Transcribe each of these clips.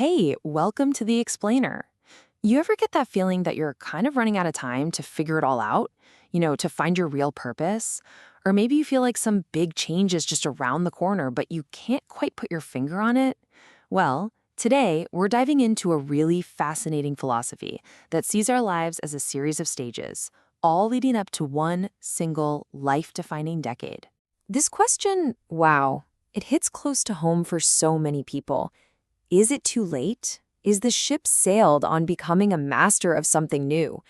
Hey, welcome to The Explainer. You ever get that feeling that you're kind of running out of time to figure it all out? To find your real purpose? Or maybe you feel like some big change is just around the corner, but you can't quite put your finger on it? Well, today we're diving into a really fascinating philosophy that sees our lives as a series of stages, all leading up to one single life-defining decade. This question, wow, it hits close to home for so many people. Is it too late? Is the ship sailed on becoming a master of something new?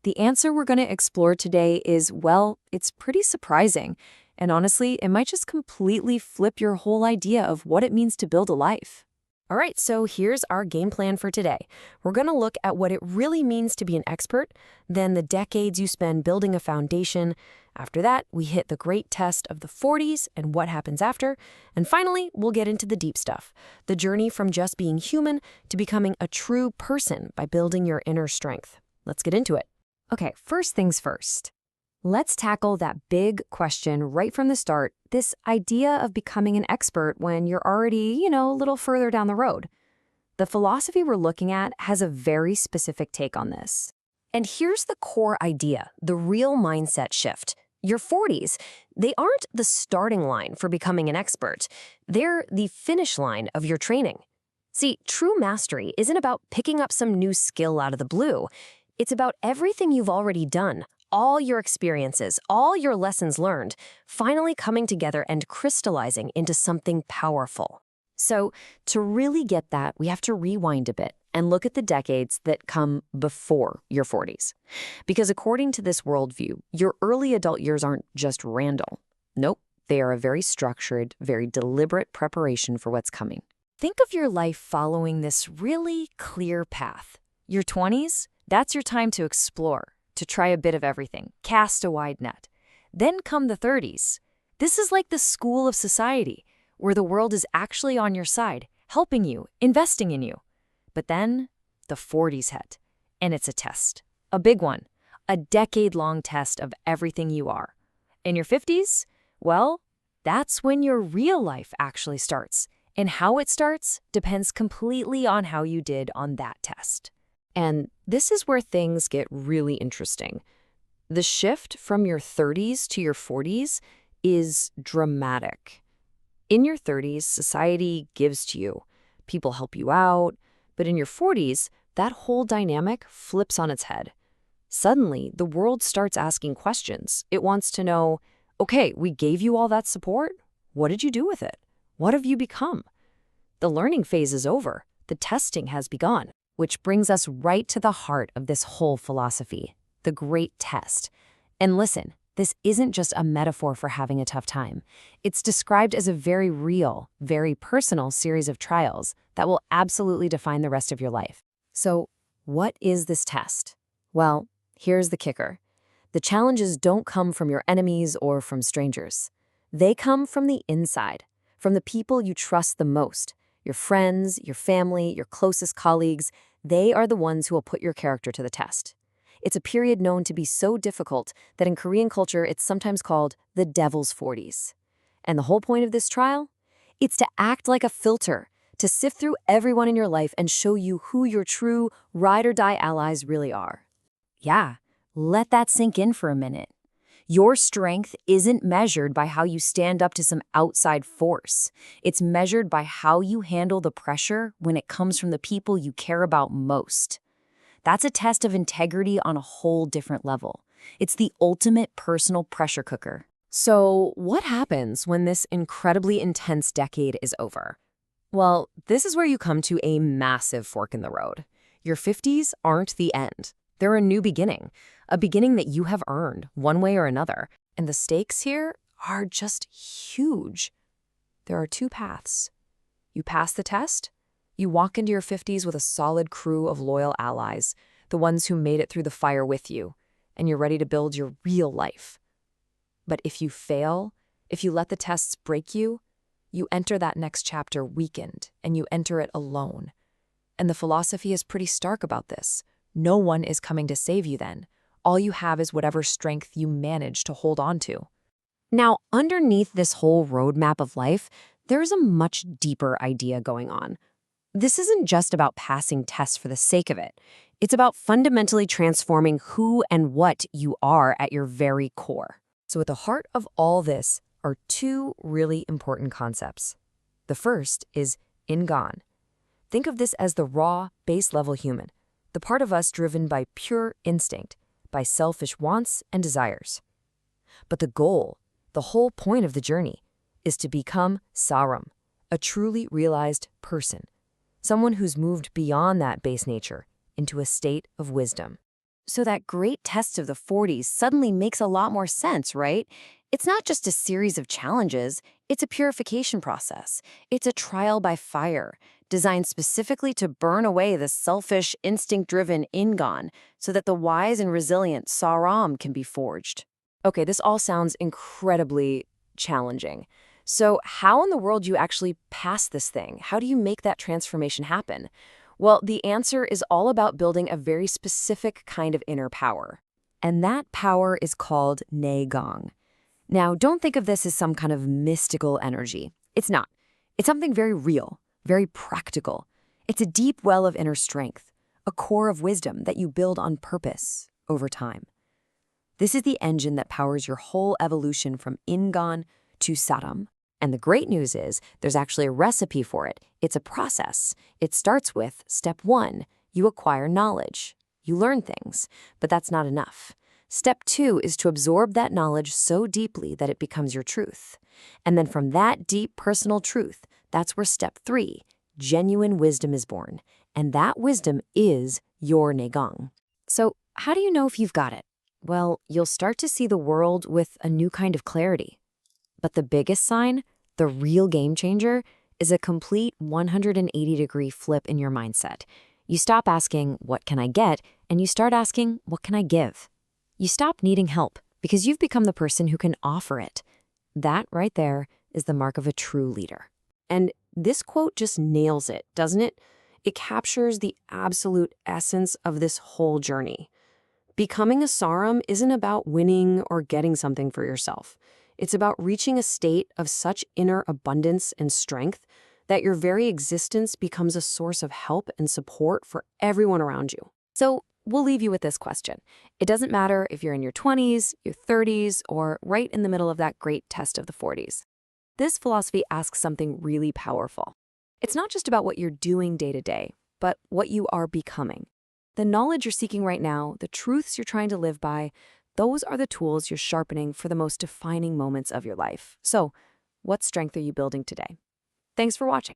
The answer we're going to explore today is, well, it's pretty surprising. And honestly, it might just completely flip your whole idea of what it means to build a life. All right, so here's our game plan for today. We're going to look at what it really means to be an expert, then the decades you spend building a foundation. After that, we hit the great test of the 40s and what happens after. And finally, we'll get into the deep stuff, the journey from just being human to becoming a true person by building your inner strength. Let's get into it. Okay, first things first. Let's tackle that big question right from the start, this idea of becoming an expert when you're already, a little further down the road. The philosophy we're looking at has a very specific take on this. And here's the core idea, the real mindset shift. Your 40s, they aren't the starting line for becoming an expert. They're the finish line of your training. See, true mastery isn't about picking up some new skill out of the blue. It's about everything you've already done, all your experiences, all your lessons learned, finally coming together and crystallizing into something powerful. So, to really get that, we have to rewind a bit and look at the decades that come before your 40s. Because according to this worldview, your early adult years aren't just random. Nope, they are a very structured, very deliberate preparation for what's coming. Think of your life following this really clear path. Your 20s, that's your time to explore, to try a bit of everything, cast a wide net. Then come the 30s. This is like the school of society, where the world is actually on your side, helping you, investing in you. But then the 40s hit, and it's a test, a big one, a decade-long test of everything you are. In your 50s, well, that's when your real life actually starts, and how it starts depends completely on how you did on that test. And this is where things get really interesting. The shift from your 30s to your 40s is dramatic. In your 30s, society gives to you. People help you out. But in your 40s, that whole dynamic flips on its head. Suddenly, the world starts asking questions. It wants to know, okay, we gave you all that support. What did you do with it? What have you become? The learning phase is over. The testing has begun. Which brings us right to the heart of this whole philosophy, the great test. And listen, this isn't just a metaphor for having a tough time. It's described as a very real, very personal series of trials that will absolutely define the rest of your life. So, what is this test? Well, here's the kicker. The challenges don't come from your enemies or from strangers. They come from the inside, from the people you trust the most. Your friends, your family, your closest colleagues, they are the ones who will put your character to the test. It's a period known to be so difficult that in Korean culture it's sometimes called the devil's 40s. And the whole point of this trial? It's to act like a filter, to sift through everyone in your life and show you who your true ride-or-die allies really are. Yeah, let that sink in for a minute. Your strength isn't measured by how you stand up to some outside force. It's measured by how you handle the pressure when it comes from the people you care about most. That's a test of integrity on a whole different level. It's the ultimate personal pressure cooker. So, what happens when this incredibly intense decade is over? Well, this is where you come to a massive fork in the road. Your 50s aren't the end. They're a new beginning, a beginning that you have earned one way or another. And the stakes here are just huge. There are two paths. You pass the test, you walk into your 50s with a solid crew of loyal allies, the ones who made it through the fire with you, and you're ready to build your real life. But if you fail, if you let the tests break you, you enter that next chapter weakened, and you enter it alone. And the philosophy is pretty stark about this. No one is coming to save you then. All you have is whatever strength you manage to hold on to. Now, underneath this whole roadmap of life, there's a much deeper idea going on. This isn't just about passing tests for the sake of it. It's about fundamentally transforming who and what you are at your very core. So at the heart of all this are two really important concepts. The first is ingan. Think of this as the raw, base-level human, the part of us driven by pure instinct, by selfish wants and desires. But the goal, the whole point of the journey, is to become saram, a truly realized person, someone who's moved beyond that base nature into a state of wisdom. So that great test of the 40s suddenly makes a lot more sense, right? It's not just a series of challenges, it's a purification process. It's a trial by fire, designed specifically to burn away the selfish, instinct-driven ingan so that the wise and resilient saram can be forged. Okay, this all sounds incredibly challenging. So how in the world do you actually pass this thing? How do you make that transformation happen? Well, the answer is all about building a very specific kind of inner power. And that power is called Neigong. Now, don't think of this as some kind of mystical energy. It's not. It's something very real, very practical. It's a deep well of inner strength, a core of wisdom that you build on purpose over time. This is the engine that powers your whole evolution from Ingan to Saram. And the great news is there's actually a recipe for it. It's a process. It starts with step 1. You acquire knowledge. You learn things, but that's not enough. Step 2 is to absorb that knowledge so deeply that it becomes your truth. And then from that deep personal truth, that's where step 3, genuine wisdom, is born. And that wisdom is your Neigong. So how do you know if you've got it? Well, you'll start to see the world with a new kind of clarity. But the biggest sign, the real game changer, is a complete 180-degree flip in your mindset. You stop asking, what can I get? And you start asking, what can I give? You stop needing help because you've become the person who can offer it. That right there is the mark of a true leader. And this quote just nails it, doesn't it? It captures the absolute essence of this whole journey. Becoming a saram isn't about winning or getting something for yourself. It's about reaching a state of such inner abundance and strength that your very existence becomes a source of help and support for everyone around you. So we'll leave you with this question. It doesn't matter if you're in your 20s, your 30s, or right in the middle of that great test of the 40s. This philosophy asks something really powerful. It's not just about what you're doing day to day, but what you are becoming. The knowledge you're seeking right now, the truths you're trying to live by, those are the tools you're sharpening for the most defining moments of your life. So, what strength are you building today? Thanks for watching.